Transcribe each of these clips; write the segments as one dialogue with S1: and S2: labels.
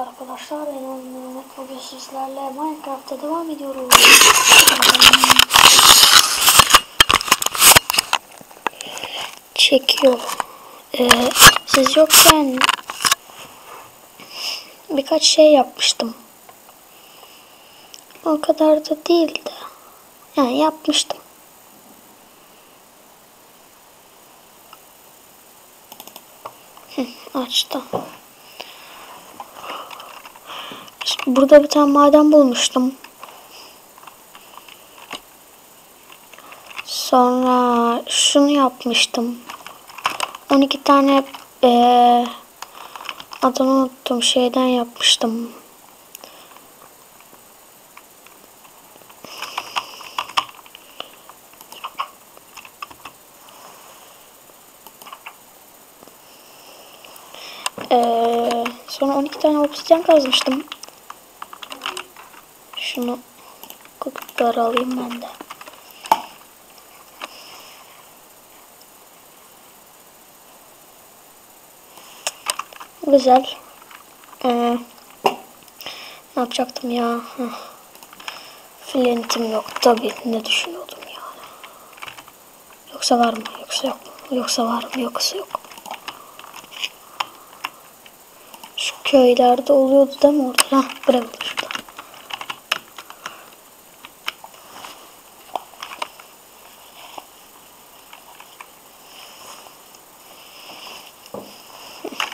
S1: Arkadaşlar, benim Mehmet, bugün sizlerle Minecraft'ta devam ediyoruz. Çekiyor. Siz yokken birkaç şey yapmıştım. O kadar da değildi. Yani yapmıştım. Açtım. Burada bir tane maden bulmuştum. Sonra şunu yapmıştım. 12 tane adını unuttum, şeyden yapmıştım. Sonra 12 tane obsidyen kazmıştım. Şunu kutuları alayım ben de. Güzel. Ne yapacaktım ya? Flintim yok tabii. Ne düşünüyordum yani? Yoksa var mı? Yoksa yok mu? Yoksa var mı? Yoksa yok. Şu köylerde oluyordu değil mi orada? Hah, bırak şurada.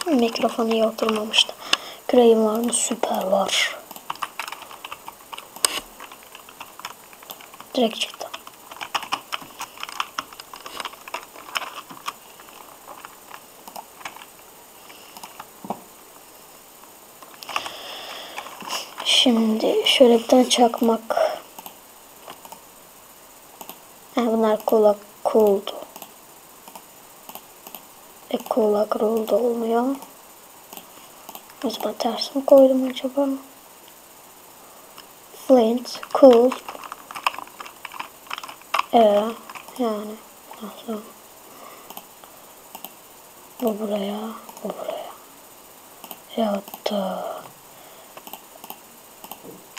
S1: Mikrofon iyi oturmamıştı. Küreğim var mı? Süper var. Direkt çıktı. Şimdi şöyle bir tane çakmak. Bunlar kulak cool'du. Kulak roll da olmuyor. O zaman ters mi koydum acaba? Flint, cool. Yani nasıl? Bu buraya, bu buraya. Ya da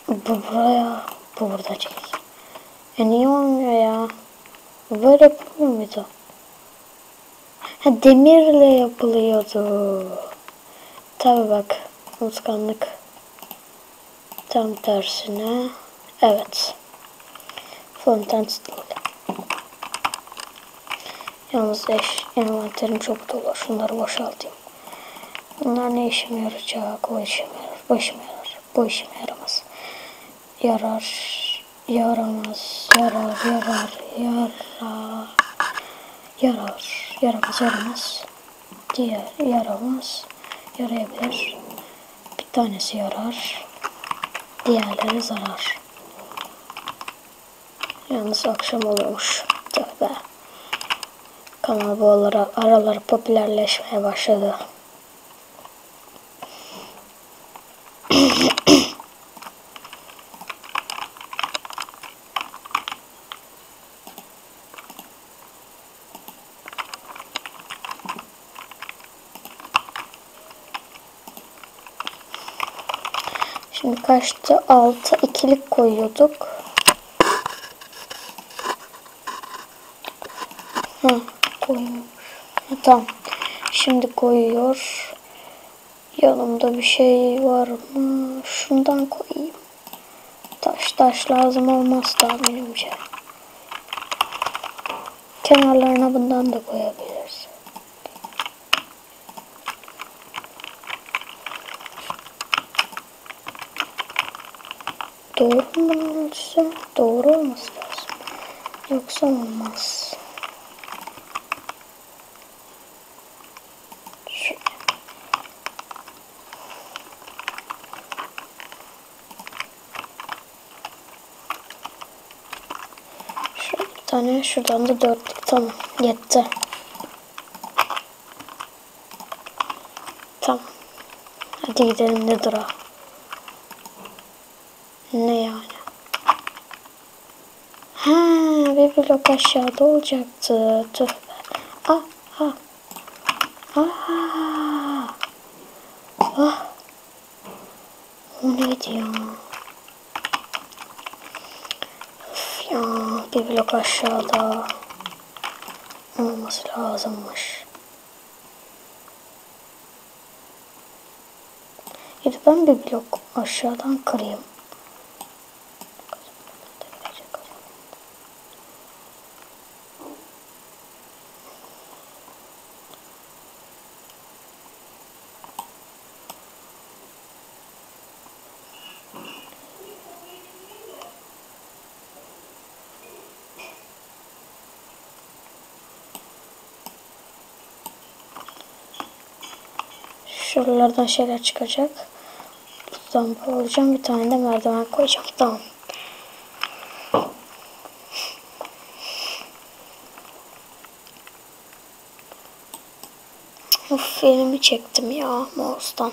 S1: bu buraya, bu burada çekil. Niye olmuyor ya? Böyle yapılır mıydı? Demirle yapılıyordu. Tabi bak, unutkanlık. Tam tersine. Evet. Fonten değil. Yalnız envanterim çok dolu. Şunları boşaltayım. Bunlar ne işime yarayacak? O işime yarar. Bu işime yarar. Bu işime yaramaz. Yarar. Yaramaz. Yarar. Yaramaz. Diğer yaramaz. Yarayabilir. Bir tanesi yarar. Diğerleri zarar. Yalnız akşam oluyormuş. Tövbe. Kanal bu aralar popülerleşmeye başladı. Şimdi kaçtı? 6 ikilik koyuyorduk. Koymuş. Tamam. Şimdi koyuyor. Yanımda bir şey var mı? Şundan koyayım. Taş lazım olmaz tahminimce. Kenarlarına bundan da koyabiliriz. Doğru mu bunun ölçüsü? Doğru olması lazım. Yoksa olmaz. Tane şuradan da 4'lük, tamam, yetti. Tamam. Hadi gidelim, ne dura. Ne yani? Bir blok aşağıda olacaktı. Tüh be. O neydi ya? Üf ya, bir blok aşağıda olması lazımmış. Ya da ben bir blok aşağıdan kırayım. Şuralardan şeyler çıkacak. Buradan alacağım. Bir tane de merdiven koyacağım. Tamam. Of, elimi çektim ya mouse'dan.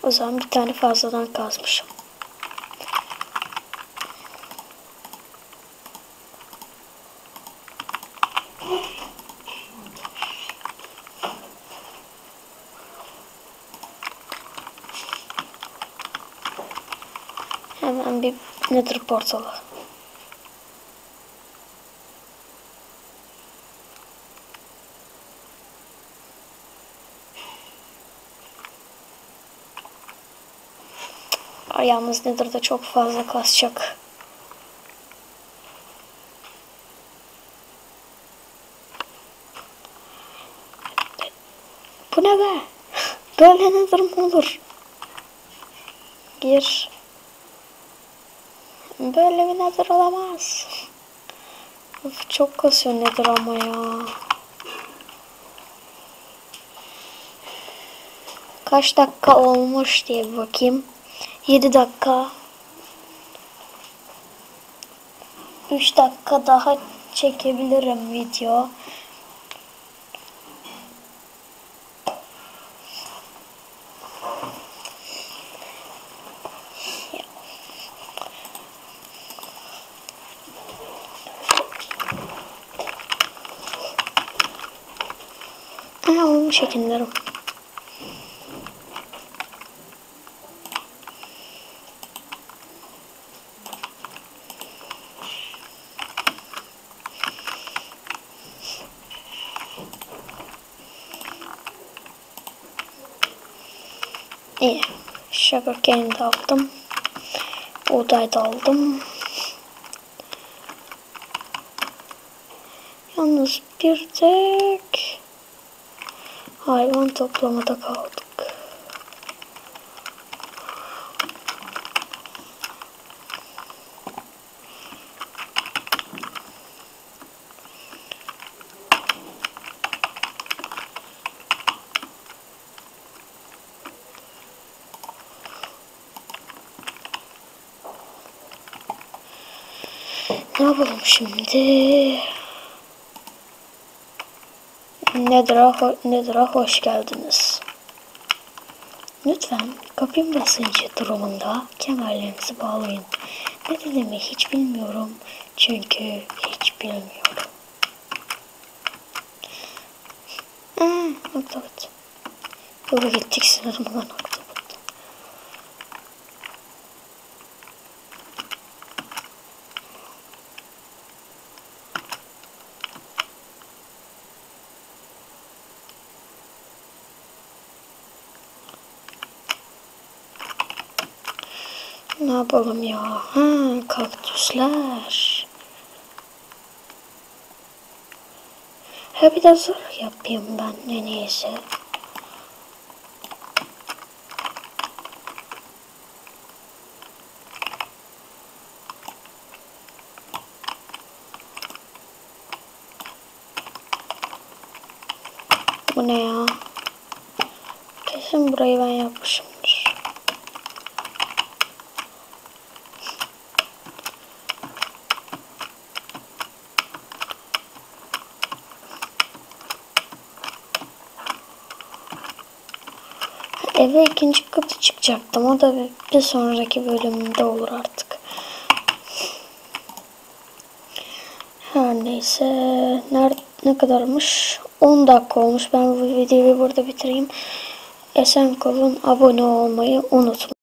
S1: O zaman bir tane fazladan kazmışım. Hemen bir Nether portalı. Yalnız Nether'da çok fazla kasacak. Bu ne be? Böyle Nether mi olur? Gir. Böyle bir Nether olamaz. Of, çok kasıyor Nether ama ya. Kaç dakika olmuş diye bir bakayım. 7 dakika. 3 dakika daha çekebilirim video. Onu çekinlerim. İyi. Sugarcane de aldım. Buğday da aldım. Yalnız bir tek hayvan toplamada kaldık. Ne yapalım şimdi? Nether'a hoş geldiniz. Lütfen kabin basıncı durumunda kemerlerinizi bağlayın. Ne dediğimi hiç bilmiyorum. Çünkü hiç bilmiyorum. Oktopus. Yola gittik sanırım lan Oktopus. Ne yapalım ya? Kaktüsler. Bir de zırh yapayım ben en iyisi. Bu ne ya? Kesin burayı ben yapmışımdır. eve ikinci katı çıkacaktım. O da bir sonraki bölümde olur artık. Her neyse. Ne kadarmış? 10 dakika olmuş. Ben bu videoyu burada bitireyim. Esen kalın. Abone olmayı unutmayın.